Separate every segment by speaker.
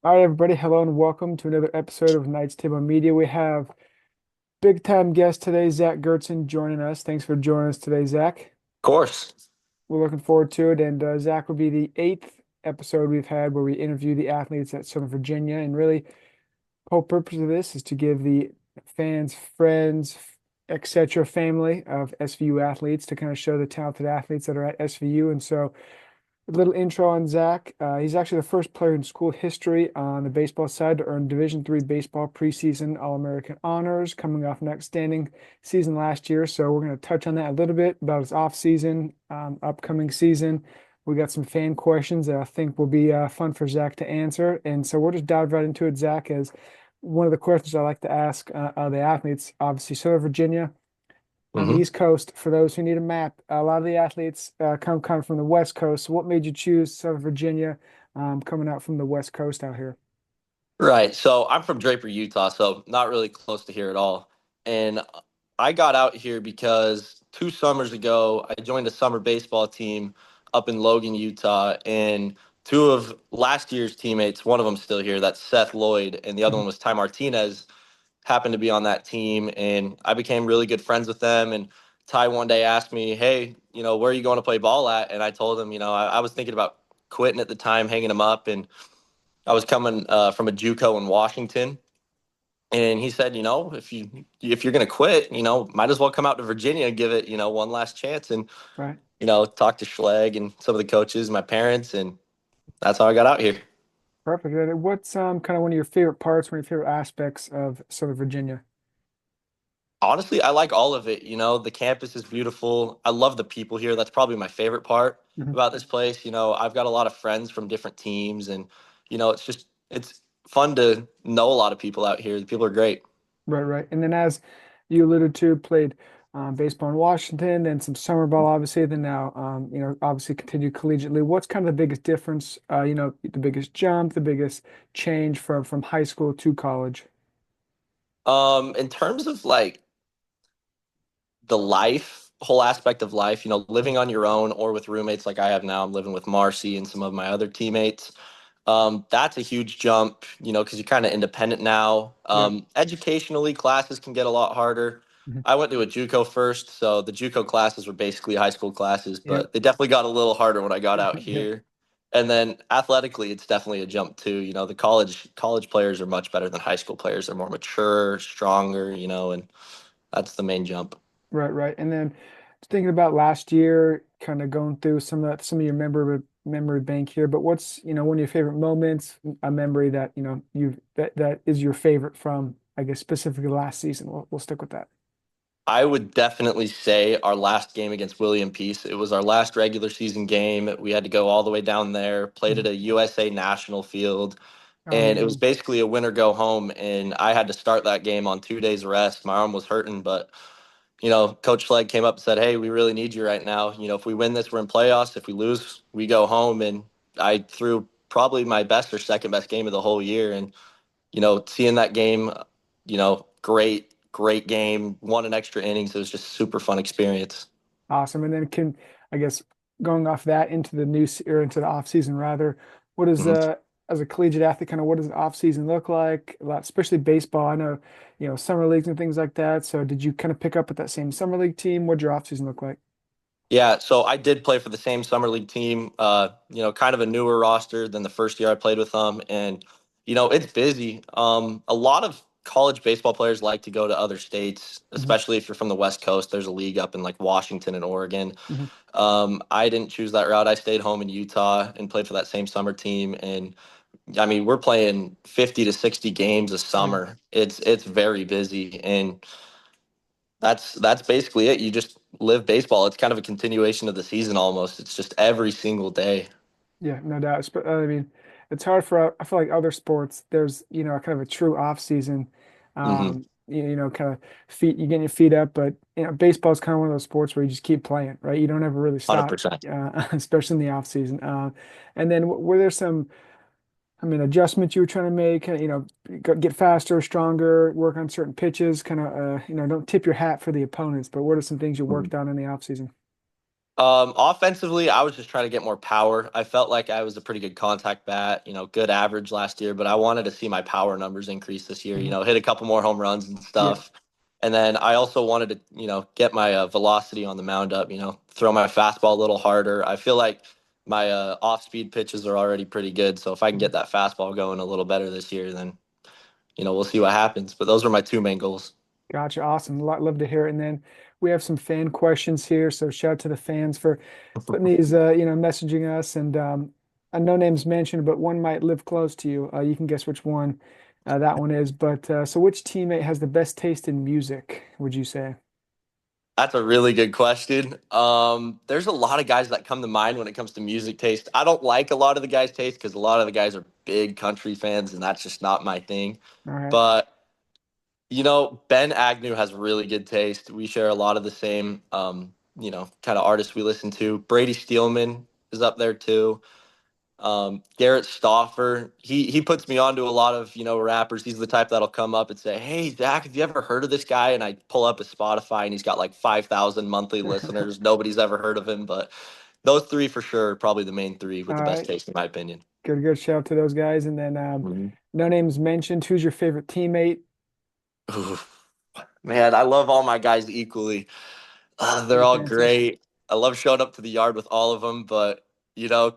Speaker 1: All right, everybody. Hello and welcome to another episode of Knights Table Media. We have big time guest today, Zack Geertsen, joining us. Thanks for joining us today, Zack.
Speaker 2: Course.
Speaker 1: We're looking forward to it. And Zack will be the eighth episode we've had where we interview the athletes at Southern Virginia. And really, the whole purpose of this is to give the fans, friends, etc., family of SVU athletes to kind of show the talented athletes that are at SVU. And so, a little intro on Zack. He's actually the first player in school history on the baseball side to earn Division III baseball preseason All-American honors, coming off an outstanding season last year. So we're going to touch on that a little bit about his off-season, upcoming season. We got some fan questions that I think will be fun for Zack to answer. And so we'll just dive right into it, Zack, as one of the questions I like to ask the athletes, obviously, Southern Virginia on the
Speaker 2: hmm
Speaker 1: East Coast. For those who need a map, a lot of the athletes come from the West Coast. So what made you choose Southern Virginia, coming out from the West Coast out here?
Speaker 2: Right. So I'm from Draper, Utah, so not really close to here at all. And I got out here because 2 summers ago, I joined a summer baseball team up in Logan, Utah. And two of last year's teammates, one of them still here, that's Seth Lloyd, and the other
Speaker 1: Mhm.
Speaker 2: one was Ty Martinez, happened to be on that team. And I became really good friends with them. And Ty one day asked me, hey, where are you going to play ball at? And I told him, I was thinking about quitting at the time, hanging him up. And I was coming from a JUCO in Washington, and he said, if you're gonna quit, might as well come out to Virginia and give it, one last chance, and
Speaker 1: Right.
Speaker 2: talk to Schleg and some of the coaches, my parents, and that's how I got out here.
Speaker 1: Perfect. And what's kind of one of your favorite parts, one of your favorite aspects of Southern Virginia?
Speaker 2: Honestly, I like all of it. The campus is beautiful. I love the people here. That's probably my favorite part
Speaker 1: Mhm.
Speaker 2: about this place. I've got a lot of friends from different teams, and it's fun to know a lot of people out here. The people are great.
Speaker 1: Right, right. And then as you alluded to, played baseball in Washington, then some summer ball, obviously, then now, obviously continued collegiately. What's kind of the biggest difference, the biggest jump, the biggest change from high school to college?
Speaker 2: In terms of like the life, whole aspect of life, living on your own or with roommates like I have now. I'm living with Marcy and some of my other teammates. That's a huge jump, because you're kind of independent now.
Speaker 1: Yeah.
Speaker 2: Educationally, classes can get a lot harder.
Speaker 1: Mhm.
Speaker 2: I went to a JUCO first, so the JUCO classes were basically high school classes,
Speaker 1: Yep.
Speaker 2: but they definitely got a little harder when I got out
Speaker 1: Yeah.
Speaker 2: here. And then athletically, it's definitely a jump too. The college players are much better than high school players. They're more mature, stronger, and that's the main jump.
Speaker 1: Right, right. And then thinking about last year, kind of going through some of your memory bank here, but what's, one of your favorite moments, a memory that, that is your favorite from, I guess, specifically last season. We'll stick with that.
Speaker 2: I would definitely say our last game against William Peace. It was our last regular season game. We had to go all the way down there, played at
Speaker 1: Mhm.
Speaker 2: a USA national field,
Speaker 1: Oh
Speaker 2: and
Speaker 1: yeah.
Speaker 2: it was basically a win or go home. And I had to start that game on 2 days rest. My arm was hurting, but Coach Schlegg came up and said, "Hey, we really need you right now. If we win this, we're in playoffs. If we lose, we go home." And I threw probably my best or second best game of the whole year. And seeing that game, great game, won in extra innings. It was just super fun experience.
Speaker 1: Awesome. And then I guess, going off that into the or into the off season rather, what is
Speaker 2: Mhm.
Speaker 1: as a collegiate athlete, kind of what does an off season look like? A lot, especially baseball. I know, summer leagues and things like that. So did you kind of pick up with that same summer league team? What'd your off season look like?
Speaker 2: Yeah, so I did play for the same summer league team. Kind of a newer roster than the first year I played with them, and it's busy. A lot of college baseball players like to go to other states,
Speaker 1: Mhm.
Speaker 2: especially if you're from the West Coast. There's a league up in like Washington and Oregon.
Speaker 1: Mhm.
Speaker 2: I didn't choose that route. I stayed home in Utah and played for that same summer team. And I mean, we're playing 50 to 60 games a
Speaker 1: Yeah.
Speaker 2: summer. It's very busy, and that's basically it. You just live baseball. It's kind of a continuation of the season almost. It's just every single day.
Speaker 1: Yeah, no doubt. I mean, it's hard for I feel like other sports. There's kind of a true off season.
Speaker 2: Hmm
Speaker 1: Kind of you getting your feet up, but baseball is kind of one of those sports where you just keep playing, right? You don't ever really stop,
Speaker 2: 100%.
Speaker 1: especially in the off season. And then were there some, I mean, adjustments you were trying to make? Get faster, stronger, work on certain pitches. Kind of, don't tip your hat for the opponents, but what are some things you worked on in the off season?
Speaker 2: Offensively, I was just trying to get more power. I felt like I was a pretty good contact bat, good average last year, but I wanted to see my power numbers increase this year,
Speaker 1: Mhm.
Speaker 2: hit a couple more home runs and
Speaker 1: Yeah,
Speaker 2: stuff. And then I also wanted to, get my velocity on the mound up, throw my fastball a little harder. I feel like my off-speed pitches are already pretty good. So if I can
Speaker 1: mhm.
Speaker 2: get that fastball going a little better this year, then, we'll see what happens. But those were my two main goals.
Speaker 1: Gotcha. Awesome. Love to hear it. And then we have some fan questions here. So shout out to the fans for putting these, messaging us. And no names mentioned, but one might live close to you. You can guess which one that one is. But so which teammate has the best taste in music, would you say?
Speaker 2: That's a really good question. There's a lot of guys that come to mind when it comes to music taste. I don't like a lot of the guys' taste because a lot of the guys are big country fans, and that's just not my thing.
Speaker 1: All right.
Speaker 2: But Ben Agnew has really good taste. We share a lot of the same, kind of artists we listen to. Brady Steelman is up there too. Garrett Stauffer, he puts me onto a lot of rappers. He's the type that'll come up and say, "Hey Zach, have you ever heard of this guy?" And I pull up his Spotify, and he's got like 5,000 monthly listeners. Nobody's ever heard of him, but those three for sure are probably the main three
Speaker 1: All
Speaker 2: with the best
Speaker 1: right.
Speaker 2: taste, in my opinion.
Speaker 1: Good shout out to those guys. And then
Speaker 2: Mhm.
Speaker 1: no names mentioned. Who's your favorite teammate?
Speaker 2: Oof. Man, I love all my guys equally. They're
Speaker 1: Great
Speaker 2: all
Speaker 1: answers.
Speaker 2: great. I love showing up to the yard with all of them, but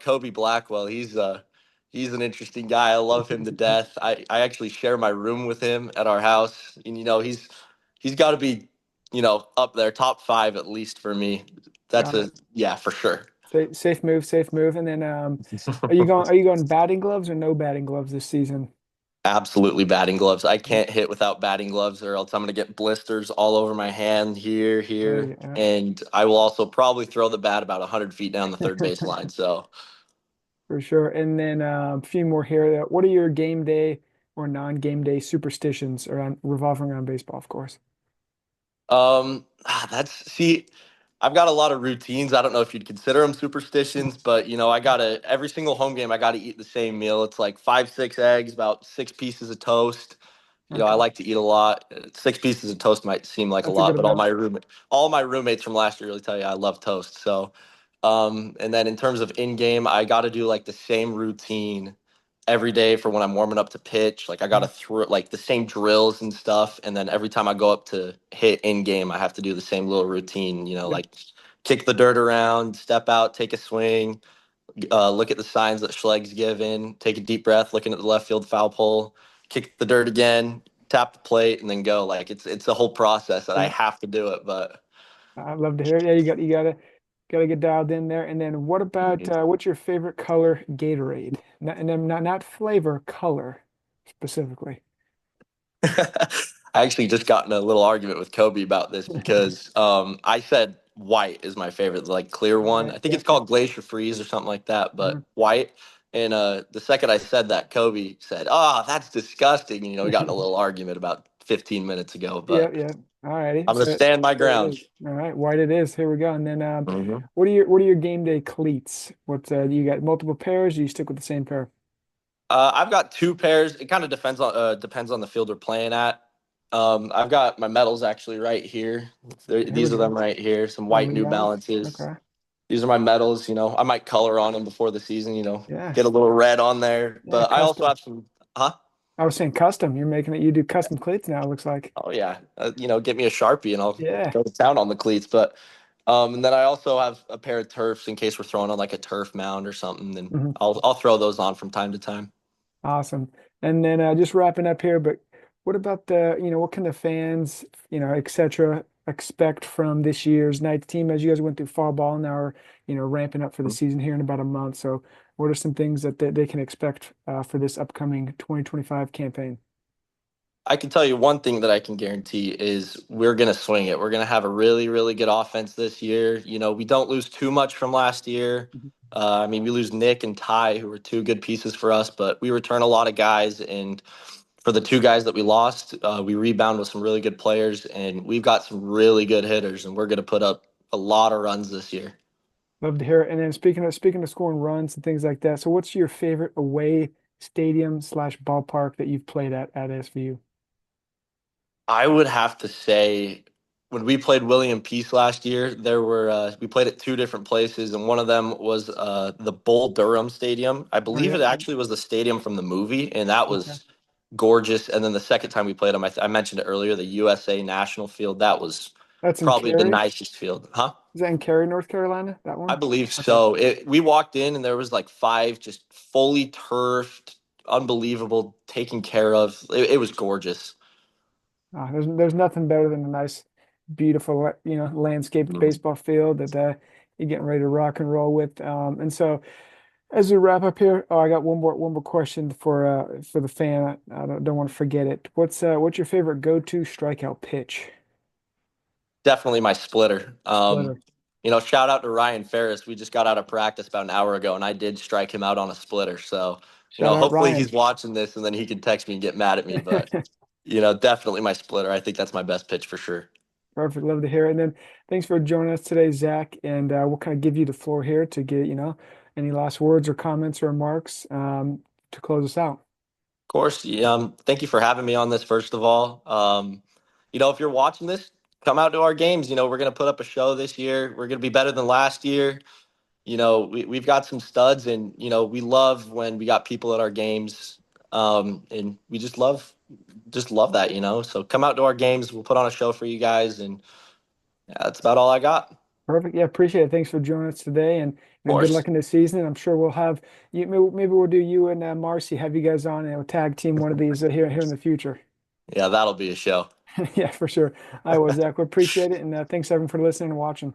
Speaker 2: Kobe Blackwell, he's an interesting guy. I love him to death. I actually share my room with him at our house, and he's got to be up there top five at least for me. That's
Speaker 1: Got
Speaker 2: a
Speaker 1: it.
Speaker 2: yeah for sure.
Speaker 1: Safe move, safe move. And then are you going batting gloves or no batting gloves this season?
Speaker 2: Absolutely batting gloves. I can't hit without batting gloves, or else I'm gonna get blisters all over my hand here,
Speaker 1: Yeah,
Speaker 2: and I will also probably throw the bat about 100 feet down the third base line. So.
Speaker 1: for sure. And then a few more here. What are your game day or non-game day superstitions around revolving around baseball, of course?
Speaker 2: That's see, I've got a lot of routines. I don't know if you'd consider them superstitions, but I gotta every single home game I gotta eat the same meal. It's like 5, 6 eggs, about 6 pieces of toast. I
Speaker 1: Okay,
Speaker 2: like to eat a lot. 6 pieces of toast might seem like a
Speaker 1: that's a
Speaker 2: lot,
Speaker 1: good
Speaker 2: but
Speaker 1: amount.
Speaker 2: all my roommates from last year really tell you I love toast. So, and then in terms of in game, I got to do like the same routine every day for when I'm warming up to pitch. Like I got to throw like the same drills and stuff, and then every time I go up to hit in game, I have to do the same little routine.
Speaker 1: Yep.
Speaker 2: Like kick the dirt around, step out, take a swing, look at the signs that Schleg's given, take a deep breath, looking at the left field foul pole, kick the dirt again, tap the plate, and then go. Like it's a whole process that I
Speaker 1: Yeah,
Speaker 2: have to do it. But
Speaker 1: I'd love to hear it. Yeah, you gotta get dialed in there. And then what about what's your favorite color Gatorade? And then not flavor, color specifically.
Speaker 2: I actually just got in a little argument with Kobe about this because I said white is my favorite, like clear
Speaker 1: All
Speaker 2: one.
Speaker 1: right.
Speaker 2: I think
Speaker 1: Yep.
Speaker 2: it's called Glacier Freeze or something like that,
Speaker 1: Mhm.
Speaker 2: but white. And the second I said that, Kobe said, "Oh, that's disgusting." We got in a little argument about 15 minutes ago,
Speaker 1: Yeah,
Speaker 2: but
Speaker 1: yeah. All righty.
Speaker 2: I'm going to
Speaker 1: So
Speaker 2: stand my
Speaker 1: there it
Speaker 2: ground.
Speaker 1: is. All right, white it is. Here we go. And then
Speaker 2: Mhm.
Speaker 1: what are your game day cleats? What you got multiple pairs or you stick with the same pair?
Speaker 2: I've got two pairs. It kind of depends on the field we're playing at. I've got my medals actually right here.
Speaker 1: Here we
Speaker 2: These are
Speaker 1: go.
Speaker 2: them right here. Some white
Speaker 1: Lovely
Speaker 2: New
Speaker 1: yellow.
Speaker 2: Balances.
Speaker 1: Okay.
Speaker 2: These are my medals. I might color on them before the season.
Speaker 1: Yeah.
Speaker 2: Get a little red on there.
Speaker 1: Yeah,
Speaker 2: But I also
Speaker 1: custom.
Speaker 2: have some. Huh?
Speaker 1: I was saying custom. You're making it, you do custom cleats now, it looks like.
Speaker 2: Oh yeah. Get me a Sharpie and I'll
Speaker 1: Yeah.
Speaker 2: go to town on the cleats. But and then I also have a pair of turfs in case we're throwing on like a turf mound or something. Then
Speaker 1: Mhm.
Speaker 2: I'll throw those on from time to time.
Speaker 1: Awesome. And then just wrapping up here, but what about what can the fans, et cetera, expect from this year's Knights team as you guys went through fall ball now are, ramping up for the season here in about a month. So what are some things that they can expect for this upcoming 2025 campaign?
Speaker 2: I can tell you one thing that I can guarantee is we're going to swing it. We're going to have a really, really good offense this year. We don't lose too much from last year.
Speaker 1: Mhm.
Speaker 2: I mean, we lose Nick and Ty, who were two good pieces for us, but we return a lot of guys. And for the two guys that we lost, we rebound with some really good players, and we've got some really good hitters, and we're going to put up a lot of runs this year.
Speaker 1: Love to hear it. And then speaking of scoring runs and things like that, so what's your favorite away stadium slash ballpark that you've played at SVU?
Speaker 2: I would have to say. when we played William Peace last year, there were we played at two different places, and one of them was the Bull Durham Stadium. I
Speaker 1: Oh,
Speaker 2: believe
Speaker 1: yeah.
Speaker 2: it actually was the stadium from the movie, and that
Speaker 1: Okay.
Speaker 2: was gorgeous. And then the second time we played them, I mentioned it earlier, the USA National Field. That was
Speaker 1: That's in
Speaker 2: probably the
Speaker 1: Cary.
Speaker 2: nicest field, huh?
Speaker 1: Is that in Cary, North Carolina? That
Speaker 2: I
Speaker 1: one?
Speaker 2: believe
Speaker 1: Okay.
Speaker 2: so. We walked in and there was like five just fully turfed, unbelievable, taken care of. It was gorgeous.
Speaker 1: There's nothing better than a nice, beautiful, landscaped
Speaker 2: Mm.
Speaker 1: baseball field that you're getting ready to rock and roll with. And so as we wrap up here, oh, I got one more question for the fan. I don't want to forget it. What's your favorite go-to strikeout pitch?
Speaker 2: Definitely my splitter.
Speaker 1: Splitter.
Speaker 2: Shout out to Ryan Ferris. We just got out of practice about an hour ago, and I did strike him out on a splitter. So,
Speaker 1: Shout out
Speaker 2: hopefully
Speaker 1: Ryan.
Speaker 2: he's watching this, and then he can text me and get mad at me. But definitely my splitter. I think that's my best pitch for sure.
Speaker 1: Perfect. Love to hear it. And then thanks for joining us today, Zach. And we'll kind of give you the floor here to get, any last words or comments or remarks to close us out.
Speaker 2: Of course. Yeah, thank you for having me on this, first of all. If you're watching this, come out to our games. We're going to put up a show this year. We're going to be better than last year. We've got some studs, and, we love when we got people at our games. And we just love that. So come out to our games. We'll put on a show for you guys. And yeah, that's about all I got. Of
Speaker 1: Perfect. Yeah, appreciate it. Thanks for joining us today, and good
Speaker 2: course.
Speaker 1: luck in the season. I'm sure we'll have you. Maybe we'll do you and Marcy, have you guys on and we'll tag team one of these here in the future.
Speaker 2: Yeah, that'll be a show.
Speaker 1: Yeah, for sure. I was Zach. We appreciate it, and thanks everyone for listening and watching.